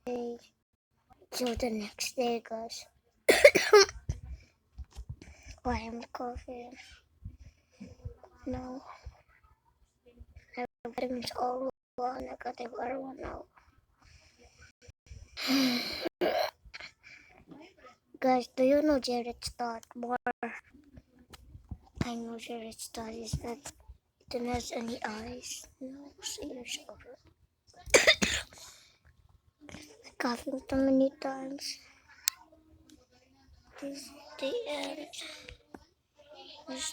day. So the next day, guys, why am coughing? No, I have vitamins all negative R1 now. Guys, do you know Jared's thought more? I know Jared's thought is that it don't has any eyes, nose, ears, or coughing too many times. This is the end. This